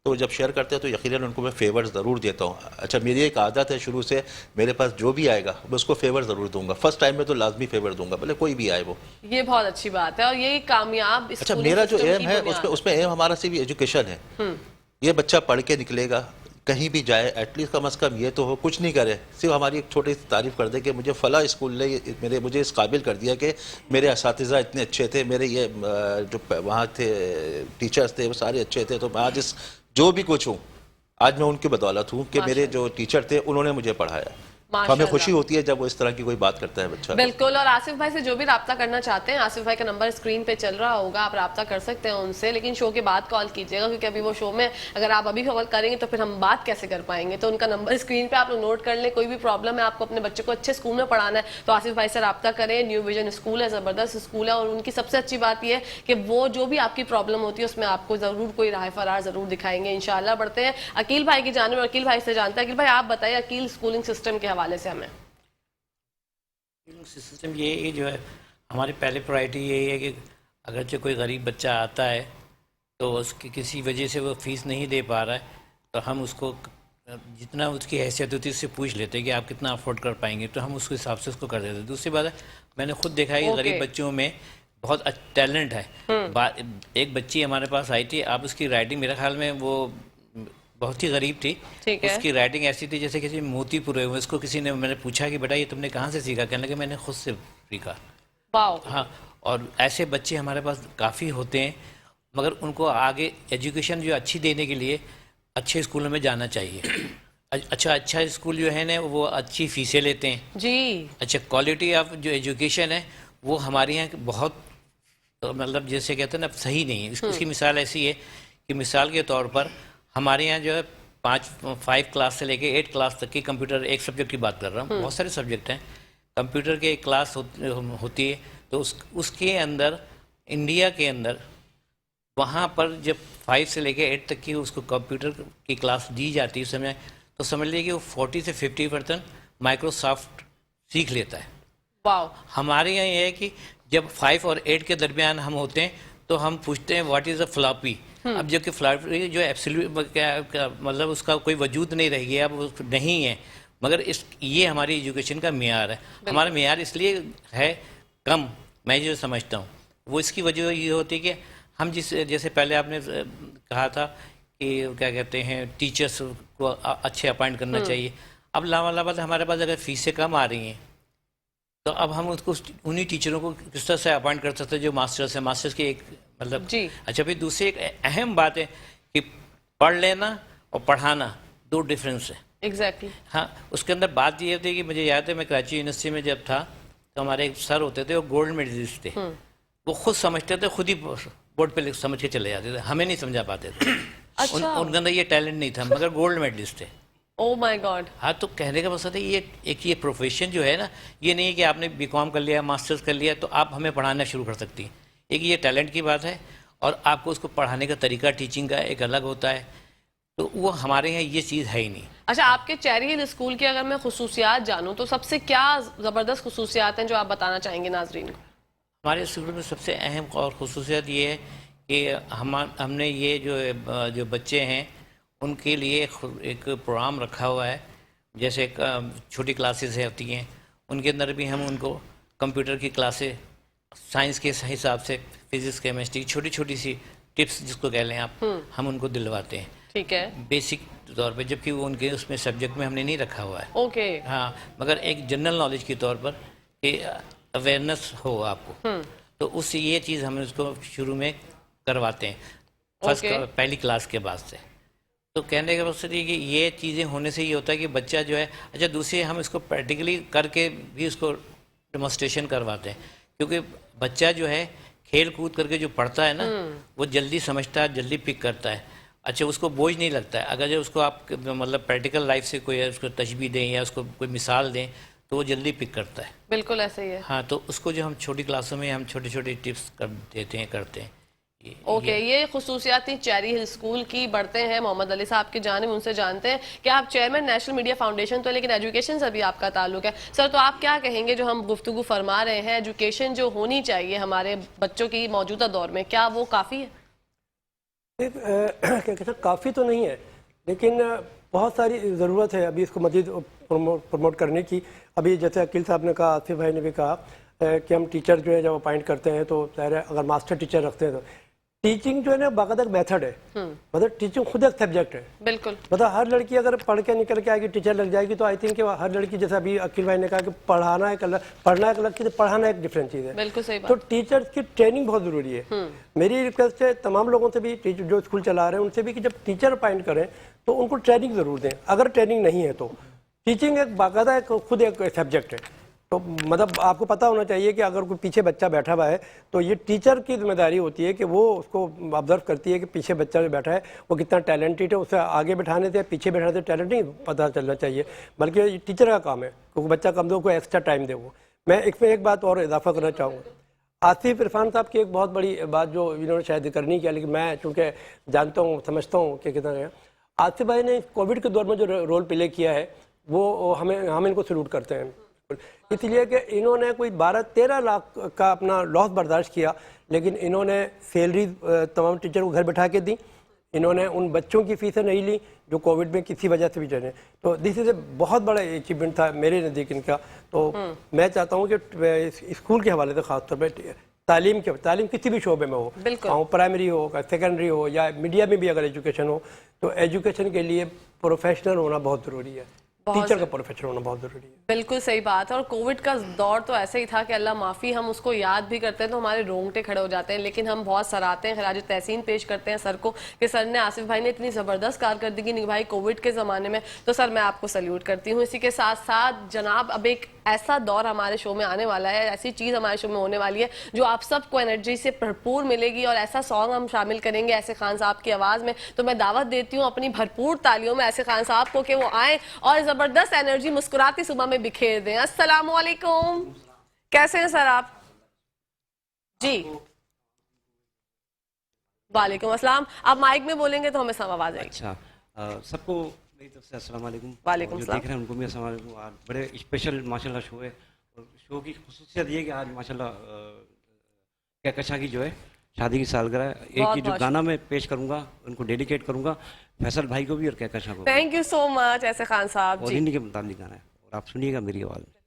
تو جب شیئر کرتے ہیں تو یقیناً ان کو میں فیور ضرور دیتا ہوں. اچھا, میری ایک عادت ہے شروع سے, میرے پاس جو بھی آئے گا میں اس کو فیور ضرور دوں گا. فرسٹ ٹائم میں تو لازمی فیور دوں گا, بھلے کوئی بھی آئے وہ. یہ بہت اچھی بات ہے اور یہی کامیاب. اچھا, میرا جو ایم ہے اس میں ایم ہمارا سے بھی ایجوکیشن ہے. یہ بچہ پڑھ کے نکلے گا, کہیں بھی جائے, ایٹ لیسٹ کم از کم یہ تو ہو, کچھ نہیں کرے, صرف ہماری ایک چھوٹی سی تعریف کر دے کہ مجھے فلاں اسکول نے مجھے اس قابل کر دیا کہ میرے اساتذہ اتنے اچھے تھے, میرے یہ جو وہاں تھے ٹیچرز تھے وہ سارے اچھے تھے, تو میں آج جو بھی کچھ ہوں آج میں ان کی بدولت ہوں کہ میرے جو ٹیچر تھے انہوں نے مجھے پڑھایا. ہمیں خوشی ہوتی ہے جب وہ اس طرح کی کوئی بات کرتا ہے بچہ. بالکل. اور آصف بھائی سے جو بھی رابطہ کرنا چاہتے ہیں, آصف بھائی کا نمبر اسکرین پہ چل رہا ہوگا, آپ رابطہ کر سکتے ہیں ان سے, لیکن شو کے بعد کال کیجیے گا کیونکہ ابھی وہ شو میں اگر آپ ابھی کال کریں گے تو پھر ہم بات کیسے کر پائیں گے. تو ان کا نمبر اسکرین پہ آپ لوگ نوٹ کر لیں. کوئی بھی پرابلم ہے, آپ کو اپنے بچے کو اچھے اسکول میں پڑھانا ہے تو آصف بھائی سے رابطہ کریں. نیو ویژن اسکول ہے, زبردست اسکول ہے, اور ان کی سب سے اچھی بات یہ ہے کہ وہ جو بھی آپ کی پرابلم ہوتی ہے اس میں آپ کو ضرور کوئی راہ فرار ضرور دکھائیں گے انشاءاللہ. بڑھتے ہیں عقیل بھائی کی جانب, عقیل بھائی سے جانتے ہیں. عقیل بھائی آپ بتائیے عقیل اسکولنگ سسٹم کے حوالے سے ہمیں. سسٹم یہ جو ہے ہماری پہلی پرائرٹی یہی ہے کہ اگرچہ کوئی غریب بچہ آتا ہے تو اس کی کسی وجہ سے وہ فیس نہیں دے پا رہا ہے تو ہم اس کو جتنا اس کی حیثیت ہوتی ہے اس سے پوچھ لیتے ہیں کہ آپ کتنا افورڈ کر پائیں گے, تو ہم اس کے حساب سے اس کو کر دیتے ہیں. دوسری بات ہے, میں نے خود دیکھا ہے کہ غریب بچوں میں بہت ٹیلنٹ ہے. ایک بچی ہمارے پاس آئی تھی, آپ اس کی رائٹنگ میرے خیال میں وہ بہت ہی غریب تھی, اس کی رائٹنگ ایسی تھی جیسے کسی موتی پورے ہوئے. اس کو کسی نے, میں نے پوچھا کہ بیٹا یہ تم نے کہاں سے سیکھا, کہنے لگا میں نے خود سے سیکھا. ہاں, اور ایسے بچے ہمارے پاس کافی ہوتے ہیں, مگر ان کو آگے ایجوکیشن جو اچھی دینے کے لیے اچھے اسکولوں میں جانا چاہیے. اچھا اسکول جو ہے نا وہ اچھی فیسیں لیتے ہیں جی. اچھا, کوالٹی آف جو ایجوکیشن ہے وہ ہمارے یہاں بہت مطلب جیسے کہتے ہیں نا صحیح نہیں ہے. اس کی مثال ایسی ہے کہ مثال کے طور پر ہمارے یہاں جو ہے 5 کلاس سے لے کے 8 کلاس تک کی کمپیوٹر, ایک سبجیکٹ کی بات کر رہا ہوں, بہت سارے سبجیکٹ ہیں, کمپیوٹر کے ایک کلاس ہوتی ہے. تو اس کے اندر انڈیا کے اندر وہاں پر جب 5 سے لے کے 8 تک کی اس کو کمپیوٹر کی کلاس دی جاتی ہے تو سمجھ لیجیے کہ وہ 40 سے 50% مائکروسافٹ سیکھ لیتا ہے. ہمارے یہاں یہ ہے کہ جب 5 اور 8 کے درمیان ہم ہوتے ہیں تو ہم پوچھتے ہیں واٹ از اے فلاپی. اب جب کہ فلاپی جو ایبسلیوٹ مطلب اس کا کوئی وجود نہیں رہ گیا, اب نہیں ہے, مگر یہ ہماری ایجوکیشن کا معیار ہے. ہمارا معیار اس لیے ہے کم, میں جو سمجھتا ہوں وہ اس کی وجہ یہ ہوتی ہے کہ ہم جیسے پہلے آپ نے کہا تھا کہ کیا کہتے ہیں ٹیچرس کو اچھے اپائنٹ کرنا چاہیے. اب لاوالاباد ہمارے پاس اگر فیسیں کم آ رہی ہیں تو اب ہم اس کو انہی ٹیچروں کو کس طرح سے اپائنٹ کر سکتے ہیں جو ماسٹرس ہیں. ماسٹرس کی ایک مطلب اچھا پھر دوسری ایک اہم بات ہے کہ پڑھ لینا اور پڑھانا 2 ڈفرینس ہے. एग्जैक्टली। हाँ, उसके अंदर बात ये होती है कि मुझे याद है मैं कराची यूनिवर्सिटी में जब था तो हमारे एक सर होते थे, वो गोल्ड मेडलिस्ट थे। वो खुद समझते थे, खुद ही बोर्ड पे समझ के चले जाते थे, हमें नहीं समझा पाते थे। अच्छा। उनके अंदर ये टैलेंट नहीं था, मगर गोल्ड मेडलिस्ट थे। Oh my God. हाँ, तो कहने का मकसद है ये एक ये प्रोफेशन जो है ना, ये नहीं है कि आपने बीकॉम कर लिया, मास्टर्स कर लिया तो आप हमें पढ़ाना शुरू कर सकती हैं। एक ये टैलेंट की बात है, और आपको उसको पढ़ाने का तरीका टीचिंग का एक अलग होता है, तो वो हमारे यहाँ ये चीज़ है ही नहीं। अच्छा, आपके चेरी हिल स्कूल की अगर मैं खुसूसियात जानूं तो सबसे क्या ज़बरदस्त खुसूसियात हैं जो आप बताना चाहेंगे नाजरीन को? हमारे स्कूल में सबसे अहम और खुसूसियत ये है कि हमने ये जो बच्चे हैं उनके लिए एक प्रोग्राम रखा हुआ है। जैसे छोटी क्लासेस होती हैं, उनके अंदर भी हम उनको कंप्यूटर की क्लासेस, साइंस के हिसाब से फिजिक्स केमिस्ट्री, छोटी छोटी सी टिप्स जिसको कह लें आप, हम उनको दिलवाते हैं। ठीक है। बेसिक तौर पे, जबकि वो उनके उसमें सब्जेक्ट में हमने नहीं रखा हुआ है। ओके। हाँ, मगर एक जनरल नॉलेज के तौर पर कि अवेयरनेस हो आपको, तो उससे ये चीज़ हम उसको शुरू में करवाते हैं फर्स्ट पहली क्लास के बाद से। तो कहने का मकसद ये कि ये चीज़ें होने से ये होता है कि बच्चा जो है, अच्छा दूसरे हम इसको प्रैक्टिकली करके भी उसको डेमोन्स्ट्रेशन करवाते हैं, क्योंकि बच्चा जो है खेल कूद करके जो पढ़ता है ना, वो जल्दी समझता है, जल्दी पिक करता है। अच्छा, उसको बोझ नहीं लगता है। अगर जो उसको आप मतलब प्रैक्टिकल लाइफ से कोई उसको तशबीह दें या उसको कोई मिसाल दें तो वो जल्दी पिक करता है। बिल्कुल ऐसे ही है। हाँ, तो उसको जो हम छोटी क्लासों में हम छोटी छोटी टिप्स देते हैं, करते हैं। ओके, ये खुसूसियात थी चेरी हिल स्कूल की। बढ़ते हैं मोहम्मद अली साहब की जानिब, उनसे जानते हैं कि आप चेयरमैन नेशनल मीडिया फाउंडेशन तो, लेकिन एजुकेशन से भी आपका ताल्लुक है सर, तो आप क्या कहेंगे जो हम गुफ्तगू फरमा रहे हैं, एजुकेशन जो होनी चाहिए हमारे बच्चों की मौजूदा दौर में, क्या वो काफ़ी है? काफ़ी तो नहीं है, लेकिन बहुत सारी ज़रूरत है अभी इसको मज़ीद प्रमोट करने की। अभी जैसे अकील साहब ने कहा, आसिफ भाई ने भी कहा कि हम टीचर जो है जब अपॉइंट करते हैं तो ज़ाहिर है अगर मास्टर टीचर रखते हैं तो टीचिंग जो है ना बाकायदा एक मेथड है, मतलब टीचिंग खुद एक सब्जेक्ट है। बिल्कुल। मतलब हर लड़की अगर पढ़ के निकल के आएगी टीचर लग जाएगी, तो आई थिंक हर लड़की, जैसे अभी अकील भाई ने कहा कि पढ़ाना एक अलग, पढ़ना एक अलग चीज़ है, पढ़ाना एक डिफरेंट चीज़ है। बिल्कुल सही बात। तो टीचर्स की ट्रेनिंग बहुत ज़रूरी है। मेरी रिक्वेस्ट है तमाम लोगों से भी, जो स्कूल चला रहे हैं उनसे भी, कि जब टीचर अपॉइंट करें तो उनको ट्रेनिंग ज़रूर दें। अगर ट्रेनिंग नहीं है तो टीचिंग एक बाकायदा एक खुद एक सब्जेक्ट है। तो मतलब आपको पता होना चाहिए कि अगर कोई पीछे बच्चा बैठा हुआ है तो ये टीचर की जिम्मेदारी होती है कि वो उसको ऑब्जर्व करती है कि पीछे बच्चा जो बैठा है वो कितना टैलेंटेड है। उसे आगे बैठाने से, पीछे बैठाने से टैलेंट नहीं पता चलना चाहिए, बल्कि ये टीचर का काम है क्योंकि बच्चा कमज़ोर को एक्स्ट्रा टाइम दे। वो मैं इसमें एक बात और इजाफा करना चाहूँगा। आसिफ इरफान साहब की एक बहुत बड़ी बात जो इन्होंने शायद करनी किया, लेकिन मैं चूँकि जानता हूँ, समझता हूँ कि कितना है। आसिफ भाई ने कोविड के दौर में जो रोल प्ले किया है वो हम इनको सैल्यूट करते हैं, इसलिए कि इन्होंने कोई 12-13 लाख का अपना लॉस बर्दाश्त किया, लेकिन इन्होंने सैलरी तमाम टीचर को घर बैठा के दी। इन्होंने उन बच्चों की फीसें नहीं ली जो कोविड में किसी वजह से भी चले। तो दिस इज़ ए बहुत बड़ा अचीवमेंट था मेरे नज़दीक इनका। तो मैं चाहता हूँ कि स्कूल के हवाले से खासतौर पर तालीम किसी भी शोबे में हो, चाहे प्राइमरी हो, सेकेंडरी हो या मीडिया में भी अगर एजुकेशन हो, तो एजुकेशन के लिए प्रोफेशनल होना बहुत ज़रूरी है, टीचर का प्रोफेशनल होना बहुत ज़रूरी है। बिल्कुल सही बात है। और कोविड का दौर तो ऐसे ही था कि अल्लाह माफ़ी, हम उसको याद भी करते हैं तो हमारे रोंगटे खड़े हो जाते हैं, लेकिन हम बहुत सराहते हैं, खराज तहसीन पेश करते हैं सर को कि सर ने, आसिफ भाई ने इतनी ज़बरदस्त कारकर्दगी निभाई कोविड के ज़माने में। तो सर मैं आपको सल्यूट करती हूँ। इसी के साथ साथ जनाब अब एक ऐसा दौर हमारे शो में आने वाला है, ऐसी चीज़ हमारे शो में होने वाली है जो आप सबको एनर्जी से भरपूर मिलेगी, और ऐसा सॉन्ग हम शामिल करेंगे ऐसे खान साहब की आवाज़ में। तो मैं दावत देती हूँ अपनी भरपूर तालियों में ऐसे खान साहब को कि वो आए और ज़बरदस्त एनर्जी मुस्कुराती सुबह में बिखेर दें। अस्सलाम वालेकुम, कैसे हैं सर आप? जी वालेकुम अस्सलाम। आप माइक में बोलेंगे तो हमें सब आवाज़ आएगी। अच्छा, सबको मेरी तरफ से अस्सलाम वालेकुम। वालेकुम जो सलाम। देख रहे हैं उनको भी अस्सलाम वालेकुम। आज बड़े स्पेशल माशाल्लाह शो है, और शो की खुसूसियत ये है कि आज माशाल्लाह कहकशां की जो है शादी की सालगिरह है। एक ही जो गाना मैं पेश करूंगा उनको डेडिकेट करूंगा फैसल भाई को भी और कहकशां को। थैंक यू सो मच ऐसे खान साहब और जी। इन्हीं के मुताबिक गाना है और आप सुनिएगा मेरी आवाज़ में।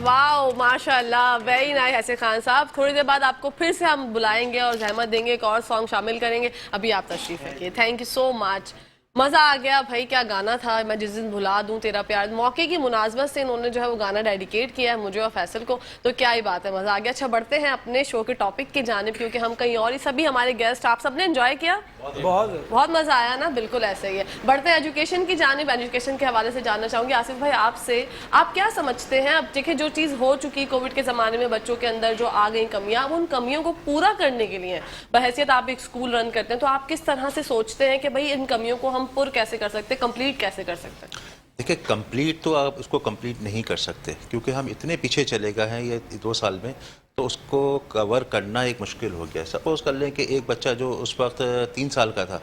वाओ माशाल्लाह, वेरी नाइस ऐसे खान साहब। थोड़ी देर बाद आपको फिर से हम बुलाएंगे और जहमत देंगे, एक और सॉन्ग शामिल करेंगे। अभी आप तशरीफ रखिए। Thank you so much. मजा आ गया भाई, क्या गाना था, मैं जिस दिन भुला दूं तेरा प्यार, मौके की मुनासबत से इन्होंने जो है वो गाना डेडिकेट किया है मुझे और फैसल को, तो क्या ही बात है, मजा आ गया। अच्छा बढ़ते हैं अपने शो के टॉपिक की जानिब, क्योंकि हम कहीं और ही, सभी हमारे गेस्ट आप सबने एंजॉय किया, बहुत मजा आया ना, बिल्कुल ऐसे ही है। बढ़ते हैं एजुकेशन की जानिब, एजुकेशन के हवाले से जानना चाहूंगी आसिफ भाई आपसे, आप क्या समझते हैं, अब देखिए जो चीज हो चुकी कोविड के जमाने में बच्चों के अंदर जो आ गई कमियां, अब उन कमियों को पूरा करने के लिए बहैसियत आप एक स्कूल रन करते हैं, तो आप किस तरह से सोचते हैं कि भाई इन कमियों को हम पुर कैसे कर सकते हैं, कंप्लीट कैसे कर सकते हैं? देखिए, कंप्लीट तो आप उसको कंप्लीट नहीं कर सकते, क्योंकि हम इतने पीछे चले गए हैं ये 2 साल में, तो उसको कवर करना एक मुश्किल हो गया। सपोज कर लें कि एक बच्चा जो उस वक्त 3 साल का था,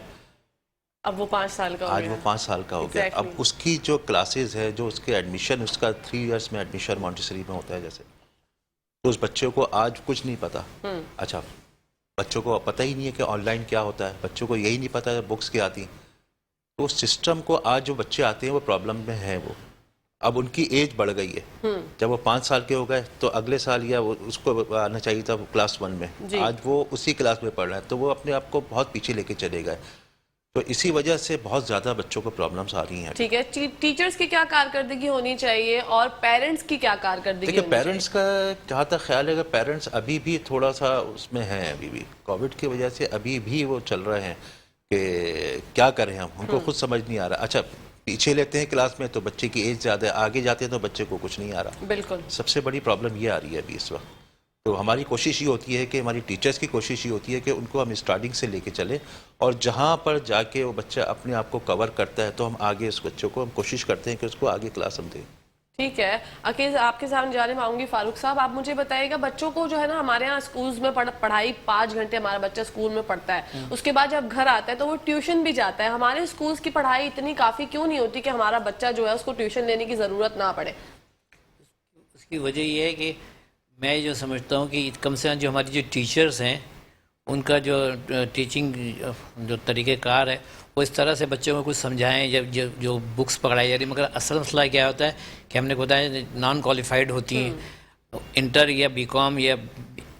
अब वो 5 साल का हो आज गया। वो 5 साल का हो गया। Exactly. अब उसकी जो क्लासेस है, जो उसके एडमिशन, उसका 3 इयर्स में एडमिशन मॉन्टेसरी में होता है जैसे, तो उस बच्चे को आज कुछ नहीं पता। अच्छा, बच्चों को पता ही नहीं है कि ऑनलाइन क्या होता है, बच्चों को यही नहीं पता है बुक्स क्या आती, तो सिस्टम को आज जो बच्चे आते हैं वो प्रॉब्लम में है। वो अब उनकी एज बढ़ गई है, जब वो 5 साल के हो गए तो अगले साल या उसको आना चाहिए था क्लास 1 में, आज वो उसी क्लास में पढ़ रहा है, तो वो अपने आप को बहुत पीछे लेके चले गए। तो इसी वजह से बहुत ज़्यादा बच्चों को प्रॉब्लम्स आ रही हैं। ठीक है, टीचर्स की क्या कारकर्दगी होनी चाहिए और पेरेंट्स की क्या कारकर्दगी देखिए, होनी पेरेंट्स का जहाँ तक ख्याल है कि पेरेंट्स अभी भी थोड़ा सा उसमें हैं, अभी भी कोविड की वजह से अभी भी वो चल रहे हैं कि क्या करें हम, हमको खुद समझ नहीं आ रहा। अच्छा, पीछे लेते हैं क्लास में तो बच्चे की एज ज़्यादा है, आगे जाते हैं तो बच्चे को कुछ नहीं आ रहा। बिल्कुल, सबसे बड़ी प्रॉब्लम ये आ रही है अभी इस वक्त। तो हमारी कोशिश ये होती है कि हमारी टीचर्स की कोशिश ये होती है कि उनको हम स्टार्टिंग से लेके चलें, और जहाँ पर जाके वो बच्चा अपने आप को कवर करता है तो हम आगे उस बच्चों को हम कोशिश करते हैं कि उसको आगे क्लास हम दें। ठीक है। अकील, आपके सामने जाने में आऊंगी फारूक साहब, आप मुझे बताइएगा बच्चों को जो है ना, हमारे यहाँ स्कूल्स में पढ़ाई 5 घंटे हमारा बच्चा स्कूल में पढ़ता है, उसके बाद जब घर आता है तो वो ट्यूशन भी जाता है। हमारे स्कूल्स की पढ़ाई इतनी काफी क्यों नहीं होती कि हमारा बच्चा जो है उसको ट्यूशन लेने की जरूरत ना पड़े? उसकी वजह ये है कि मैं जो समझता हूँ कि कम से कम जो हमारी जो टीचर्स हैं उनका जो टीचिंग जो तरीक़ेकार है वो इस तरह से बच्चों को कुछ समझाएं, जब जो बुक्स पकड़ाई जा रही, मगर असल मसला क्या होता है कि हमने बताया नॉन क्वालिफाइड होती हैं, इंटर या बीकॉम या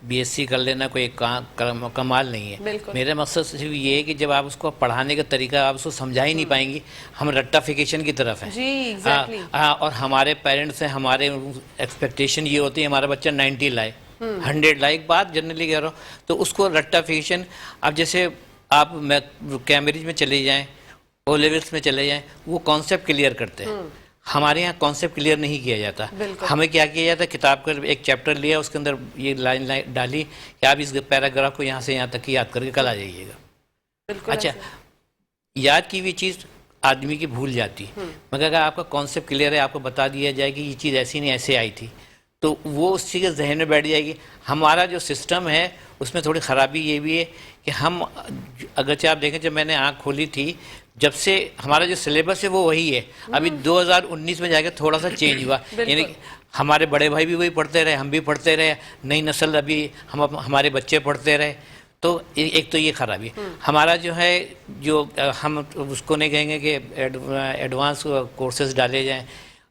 बीएससी कर लेना कोई कमाल नहीं है। मेरा मकसद सिर्फ ये है कि जब आप उसको पढ़ाने का तरीका आप उसको समझा ही नहीं पाएंगी, हम रट्टाफिकेशन की तरफ हैं। जी, एग्जैक्टली। और हमारे पेरेंट्स हैं, हमारे एक्सपेक्टेशन ये होती है हमारा बच्चा 90 लाए, 100 लाए, एक बात जनरली कह रहा हूँ, तो उसको रट्टाफिकेशन। अब जैसे आप कैम्ब्रिज में चले जाएं, ओ लेवल्स में चले जाएं, वो कॉन्सेप्ट क्लियर करते हैं। हमारे यहाँ कॉन्सेप्ट क्लियर नहीं किया जाता। हमें क्या किया जाता है, किताब का एक चैप्टर लिया, उसके अंदर ये लाइन डाली कि आप इस पैराग्राफ को यहाँ से यहाँ तक याद करके कल आ जाइएगा। अच्छा, याद की हुई चीज़ आदमी की भूल जाती, मगर अगर आपका कॉन्सेप्ट क्लियर है, आपको बता दिया जाए कि ये चीज़ ऐसी नहीं ऐसे आई थी, तो वो उस चीज़ के जहन में बैठ जाएगी। हमारा जो सिस्टम है उसमें थोड़ी ख़राबी ये भी है कि हम, अगरचे आप देखें, जब मैंने आँख खोली थी, जब से हमारा जो सिलेबस है वो वही है। अभी 2019 में जाकर थोड़ा सा चेंज हुआ, यानी हमारे बड़े भाई भी वही पढ़ते रहे, हम भी पढ़ते रहे, नई नस्ल अभी हमारे बच्चे पढ़ते रहे, तो एक तो ये खराबी। हमारा जो है, जो हम उसको नहीं कहेंगे कि एडवांस कोर्सेज डाले जाएं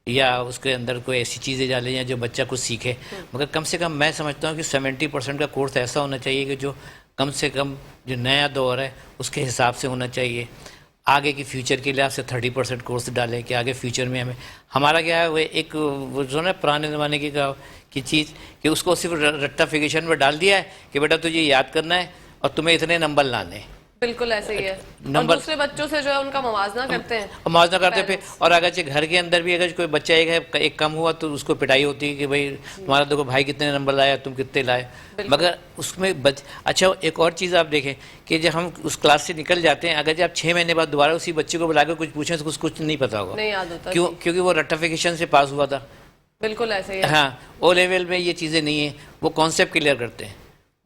या उसके अंदर कोई ऐसी चीज़ें डाले जाएं जो बच्चा कुछ सीखे, मगर कम से कम मैं समझता हूँ कि 70% का कोर्स ऐसा होना चाहिए कि जो कम से कम जो नया दौर है उसके हिसाब से होना चाहिए। आगे की फ्यूचर के लिए आपसे 30% कोर्स डालें कि आगे फ्यूचर में हमारा क्या है, वो एक वो जो ना पुराने ज़माने की चीज़ कि उसको सिर्फ रट्टाफिकेशन में डाल दिया है कि बेटा तुझे याद करना है और तुम्हें इतने नंबर लाने। बिल्कुल ऐसे ही है। नंबर और दूसरे बच्चों से जो है उनका मवाजना करते हैं, मवाजना करते फिर। और अगर घर के अंदर भी अगर कोई बच्चा एक कम हुआ तो उसको पिटाई होती है कि भाई तुम्हारा देखो भाई कितने नंबर लाया, तुम कितने लाए, मगर उसमें अच्छा, एक और चीज़ आप देखें कि जब हम उस क्लास से निकल जाते हैं, अगर जब आप 6 महीने बाद दोबारा उसी बच्चे को बुला कर कुछ पूछें तो कुछ नहीं पता होगा, नहीं याद होता। क्यों? क्योंकि वो रट्टाफिकेशन से पास हुआ था। बिल्कुल ऐसे ही है। हाँ, ओ लेवल में ये चीज़ें नहीं है, वो कॉन्सेप्ट क्लियर करते हैं।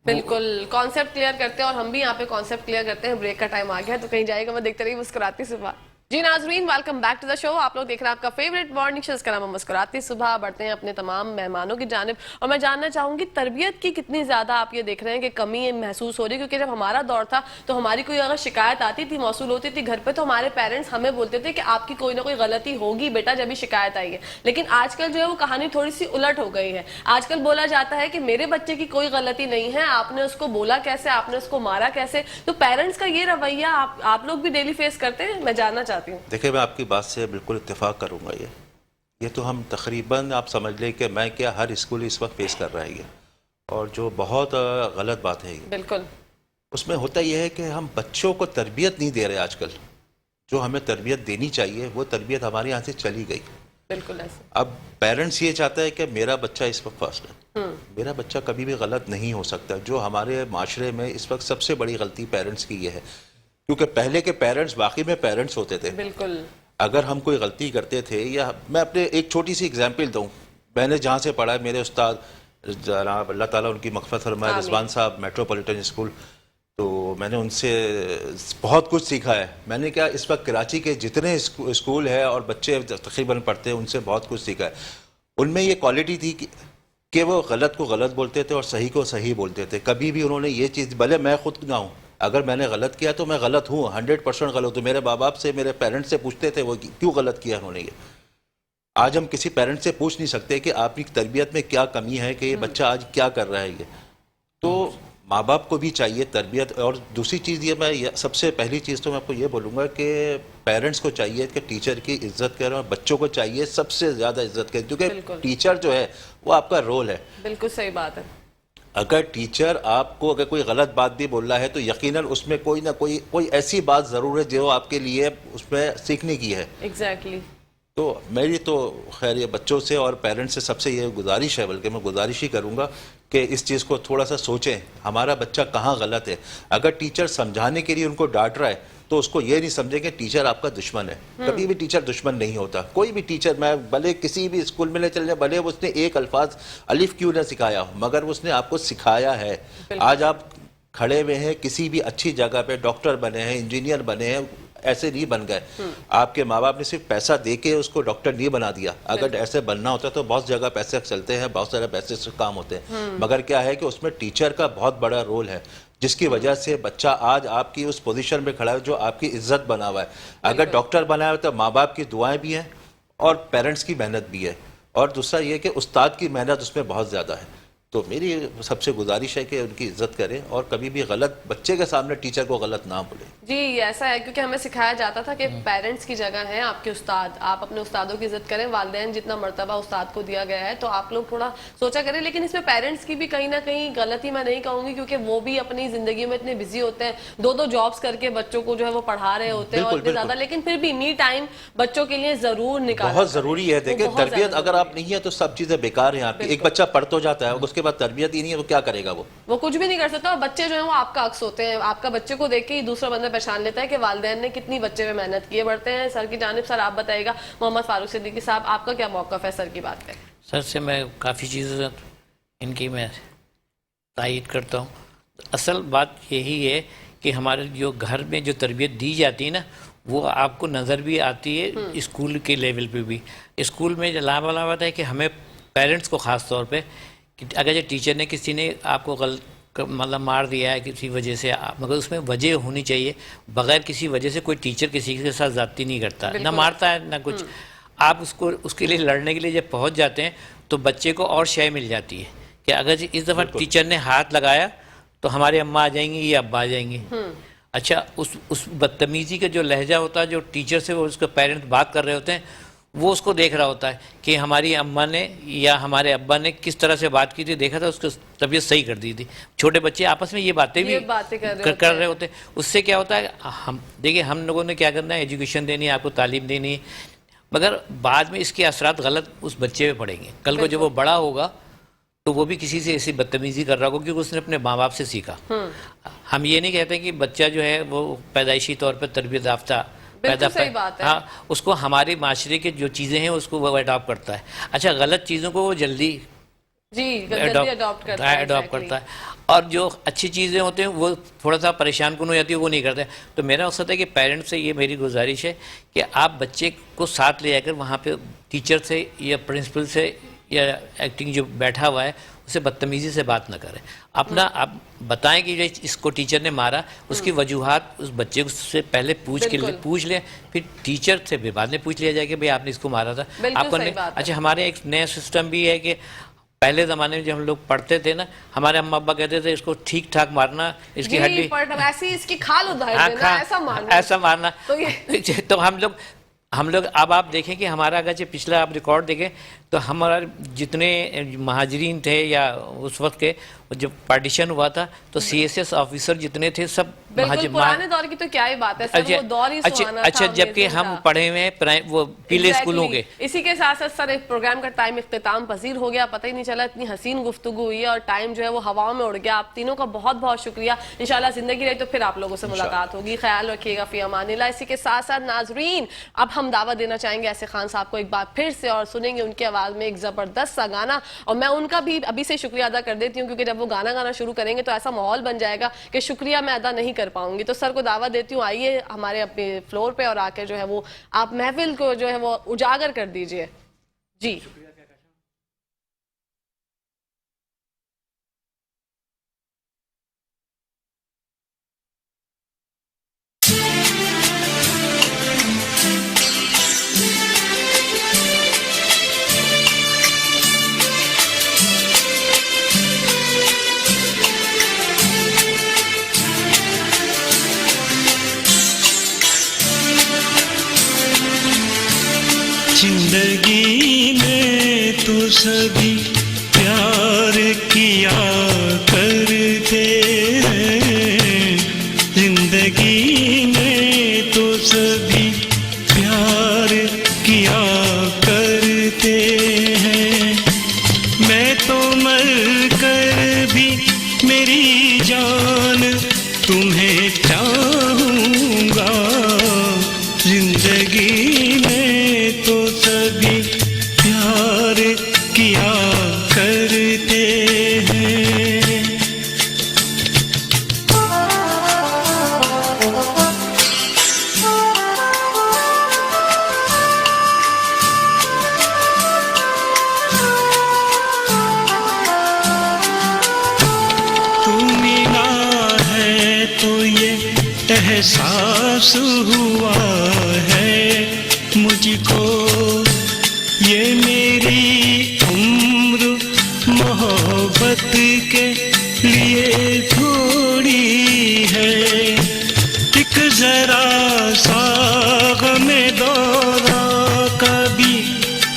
बिल्कुल कॉन्सेप्ट क्लियर करते हैं, और हम भी यहाँ पे कॉन्सेप्ट क्लियर करते हैं। ब्रेक का टाइम आ गया तो कहीं जाएगा, मैं देखते रहिए मुस्कुराती से बात। जी नाजरीन, welcome back to the show. आप लोग देख रहे हैं आपका फेवरेट मॉर्निंग शो, इसका नाम है मुस्कुराती सुबह। बढ़ते हैं अपने तमाम मेहमानों की जानिब, और मैं जानना चाहूंगी तरबियत की कितनी ज्यादा आप ये देख रहे हैं कि कमी महसूस हो रही है, क्योंकि जब हमारा दौर था तो हमारी कोई अगर शिकायत आती थी, मौसूल होती थी घर पे, तो हमारे पेरेंट्स हमें बोलते थे कि आपकी कोई ना कोई गलती होगी बेटा जब भी शिकायत आई है। लेकिन आजकल जो है वो कहानी थोड़ी सी उलट हो गई है। आजकल बोला जाता है कि मेरे बच्चे की कोई गलती नहीं है, आपने उसको बोला कैसे, आपने उसको मारा कैसे। तो पेरेंट्स का ये रवैया आप लोग भी डेली फेस करते हैं? मैं जानना चाहती हूँ। देखिए, मैं आपकी बात से बिल्कुल इत्तेफाक करूंगा। ये तो हम तकरीबन आप समझ लें कि मैं क्या हर स्कूल इस वक्त फेस कर रहा है ये, और जो बहुत गलत बात है ये। बिल्कुल। उसमें होता यह है कि हम बच्चों को तरबियत नहीं दे रहे आजकल। जो हमें तरबियत देनी चाहिए वो तरबियत हमारे यहाँ से चली गई। बिल्कुल ऐसे। अब पेरेंट्स ये चाहता है कि मेरा बच्चा इस वक्त फर्स्ट है। मेरा बच्चा कभी भी गलत नहीं हो सकता। जो हमारे माशरे में इस वक्त सबसे बड़ी गलती पेरेंट्स की ये है, क्योंकि पहले के पेरेंट्स वाकई में पेरेंट्स होते थे। बिल्कुल। अगर हम कोई गलती करते थे, या मैं अपने एक छोटी सी एग्जांपल दूं, मैंने जहाँ से पढ़ा है, मेरे उस्ताद जनाब अल्लाह ताला उनकी मग़फ़िरत फरमाए, रिजवान साहब, मेट्रोपॉलिटन स्कूल, तो मैंने उनसे बहुत कुछ सीखा है। मैंने क्या इस वक्त कराची के जितने स्कूल है और बच्चे तकरीबन पढ़ते हैं उनसे बहुत कुछ सीखा है। उनमें ये क्वालिटी थी कि वो गलत को गलत बोलते थे और सही को सही बोलते थे। कभी भी उन्होंने ये चीज़, भले मैं खुद ना हूँ, अगर मैंने गलत किया तो मैं गलत हूँ, 100% गलत हूँ। मेरे माँ बाप से, मेरे पेरेंट्स से पूछते थे वो क्यों गलत किया उन्होंने ये। आज हम किसी पेरेंट्स से पूछ नहीं सकते कि आपकी तरबियत में क्या कमी है, कि ये बच्चा आज क्या कर रहा है ये। तो माँ बाप को भी चाहिए तरबियत। और दूसरी चीज़ ये, मैं सबसे पहली चीज़ तो मैं आपको ये बोलूँगा कि पेरेंट्स को चाहिए कि टीचर की इज्जत करें, और बच्चों को चाहिए सबसे ज़्यादा इज्जत करें, क्योंकि टीचर जो है वो आपका रोल है। बिल्कुल सही बात है। अगर टीचर आपको अगर कोई गलत बात भी बोल रहा है तो यकीनन उसमें कोई ना कोई ऐसी बात ज़रूर है जो आपके लिए उसमें सीखने की है। एग्जैक्टली। तो मेरी तो खैर ये बच्चों से और पेरेंट्स से सबसे ये गुजारिश है, बल्कि मैं गुजारिश ही करूँगा कि इस चीज़ को थोड़ा सा सोचें, हमारा बच्चा कहाँ गलत है। अगर टीचर समझाने के लिए उनको डांट रहा है तो उसको ये नहीं समझे कि टीचर आपका दुश्मन है। कभी भी टीचर दुश्मन नहीं होता। कोई भी टीचर, मैं भले किसी भी स्कूल में ले चल जाए, भले उसने एक अल्फाज अलिफ क्यों ना सिखाया हो, मगर उसने आपको सिखाया है। आज आप खड़े हुए हैं किसी भी अच्छी जगह पे, डॉक्टर बने हैं, इंजीनियर बने हैं, ऐसे नहीं बन गए। आपके माँ बाप ने सिर्फ पैसा दे के उसको डॉक्टर नहीं बना दिया। अगर ऐसे बनना होता तो बहुत जगह पैसे चलते हैं, बहुत सारे पैसे से काम होते हैं, मगर क्या है कि उसमें टीचर का बहुत बड़ा रोल है, जिसकी वजह से बच्चा आज आपकी उस पोजीशन में खड़ा है जो आपकी इज्जत बना हुआ है। अगर डॉक्टर बना है तो माँ बाप की दुआएं भी हैं और पेरेंट्स की मेहनत भी है, और दूसरा ये कि उस्ताद की मेहनत उसमें बहुत ज़्यादा है। तो मेरी सबसे गुजारिश है कि उनकी इज्जत करें और कभी भी गलत बच्चे के सामने टीचर को गलत ना बोले। जी ऐसा है, क्योंकि हमें सिखाया जाता था कि पेरेंट्स की जगह है आपके उस्ताद, आप अपने उस्तादों की इज्जत करें। वालिदैन जितना मर्तबा उस्ताद को दिया गया है तो आप लोग थोड़ा सोचा करें। लेकिन इसमें पेरेंट्स की भी कहीं ना कहीं गलती मैं नहीं कहूंगी, क्योंकि वो भी अपनी जिंदगी में इतने बिजी होते हैं, दो जॉब्स करके बच्चों को जो है वो पढ़ा रहे होते हैं और इतने ज्यादा, लेकिन फिर भी नी टाइम बच्चों के लिए जरूर निकालना बहुत जरूरी है। देखिए, तरबियत अगर आप नहीं है तो सब चीजें बेकार हैं आपकी। एक बच्चा पढ़ तो जाता है, उसके बाद तरबियत ही नहीं है तो क्या करेगा वो कुछ भी नहीं कर सकता। और बच्चे जो है वो आपका अक्स होते हैं। आपका बच्चे को देख के ही दूसरा बंदा पहचान लेता है कि वालिदैन ने कितनी बच्चे में मेहनत की है। बढ़ते हैं सर की जानिब। सर आप बताइएगा, मोहम्मद फारूक सिद्दीकी साहब, आपका क्या मौक़िफ़ है सर की बात पे? सर से मैं काफ़ी चीज़ें इनकी मैं तायीद करता हूँ। असल बात यही है कि हमारे जो घर में जो तरबियत दी जाती है ना, वो आपको नज़र भी आती है स्कूल के लेवल पे भी। स्कूल में लाभ है कि हमें पेरेंट्स को ख़ास तौर पे, कि अगर जो टीचर ने किसी ने आपको मतलब मार दिया है किसी वजह से, मगर उसमें वजह होनी चाहिए। बगैर किसी वजह से कोई टीचर किसी के साथ ज़्यादती नहीं करता, ना मारता है ना कुछ। आप उसके लिए लड़ने के लिए जब पहुंच जाते हैं तो बच्चे को और शय मिल जाती है कि अगर इस दफ़ा टीचर ने हाथ लगाया तो हमारे अम्मा आ जाएंगी या अब्बा आ जाएंगे। अच्छा, उस बदतमीज़ी का जो लहजा होता है, जो टीचर से वो उसके पेरेंट्स बात कर रहे होते हैं, वो उसको देख रहा होता है कि हमारी अम्मा ने या हमारे अब्बा ने किस तरह से बात की थी, देखा था, उसकी तबीयत सही कर दी थी। छोटे बच्चे आपस में ये बातें भी कर रहे होते हैं। उससे क्या होता है, हम देखिए, हम लोगों ने क्या करना है, एजुकेशन देनी है, आपको तालीम देनी है, मगर बाद में इसके असरात गलत उस बच्चे पे पड़ेंगे। कल को जब वो बड़ा होगा तो वो भी किसी से ऐसी बदतमीज़ी कर रहा होगा क्योंकि उसने अपने माँ बाप से सीखा। हम ये नहीं कहते कि बच्चा जो है वो पैदाइशी तौर पर तरबियत याफ्ता पैदा, हाँ, उसको हमारे माशरे के जो चीज़ें हैं उसको वो अडॉप्ट करता है। अच्छा, गलत चीज़ों को वो जल्दी जी, जल्दी अडॉप्ट करता है, अडॉप्ट exactly. करता है। और जो अच्छी चीज़ें होती हैं वो थोड़ा सा परेशान कन हो जाती है, वो नहीं करते। तो मेरा मकसद है कि पेरेंट्स से ये मेरी गुजारिश है कि आप बच्चे को साथ ले जाकर वहाँ पे टीचर से या प्रिंसिपल से या एक्टिंग जो बैठा हुआ है उसे बदतमीज़ी से बात न करें। अपना आप बताएं कि ये इसको टीचर ने मारा, उसकी वजूहात उस बच्चे से पहले पूछ लें, फिर टीचर से भी बाद में पूछ लिया जाए कि भाई आपने इसको मारा था। आपको नहीं। अच्छा, हमारे एक नया सिस्टम भी है कि पहले ज़माने में जब हम लोग पढ़ते थे ना, हमारे अम्मा अब्बा कहते थे इसको ठीक ठाक मारना, इसकी हड्डी ऐसी इसकी खाल उधार देना, ऐसा मारना। तो हम लोग अब आप देखें कि हमारा अगर जो पिछला आप रिकॉर्ड देखें तो हमारा जितने महाजरीन थे या उस वक्त के जब पार्टीशन हुआ था तो CSS ऑफिसर जितने थे सब पुराने दौर की तो क्या ही बात है सर, वो दौर ही सुहाना था। अच्छा, जबकि हम पढ़े हुए हैं वो पीले स्कूलों के। इसी के साथ साथ सर एक प्रोग्राम का टाइम इख्तिताम पजीर हो गया, पता ही नहीं चला, इतनी हसीन गुफ्तगू हुई है और टाइम जो है वो हवाओं में उड़ गया। आप तीनों का बहुत बहुत शुक्रिया। इंशाल्लाह जिंदगी रही तो फिर आप लोगों से मुलाकात होगी। ख्याल रखिएगा, फी अमानिल्लाह। इसी के साथ साथ नाजरीन अब हम दावत देना चाहेंगे ऐसे खान साहब को एक बार फिर से, और सुनेंगे उनकी आवाज में एक जबरदस्त सा गाना। और मैं उनका भी अभी से शुक्रिया अदा कर देती हूँ, क्योंकि जब वो गाना गाना शुरू करेंगे तो ऐसा माहौल बन जाएगा कि शुक्रिया मैं अदा नहीं कर पाऊंगी। तो सर को दावत देती हूँ, आइए हमारे अपने फ्लोर पे और आके जो है वो आप महफिल को जो है वो उजागर कर दीजिए। जी जिंदगी में तो सभी प्यार किया करते हैं, जिंदगी में तो सभी प्यार किया करते हैं। मैं तो मर कर भी मेरी जान तुम्हें चाहूँगा, जिंदगी में तो सभी प्यार किया करते हैं। तू मिला है तो ये एहसास हुआ है मुझको, ये मेरी उम्र मोहब्बत के लिए थोड़ी है। एक जरा सा गमे दौरा का भी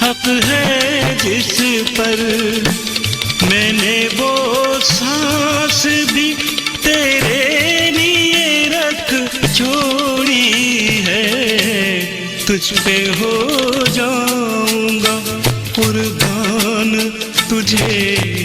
हक है जिस पर, मैंने वो सांस भी तेरे लिए रख छोड़ी है। तुझ पे हो जाऊंगा कुर्बान तुझे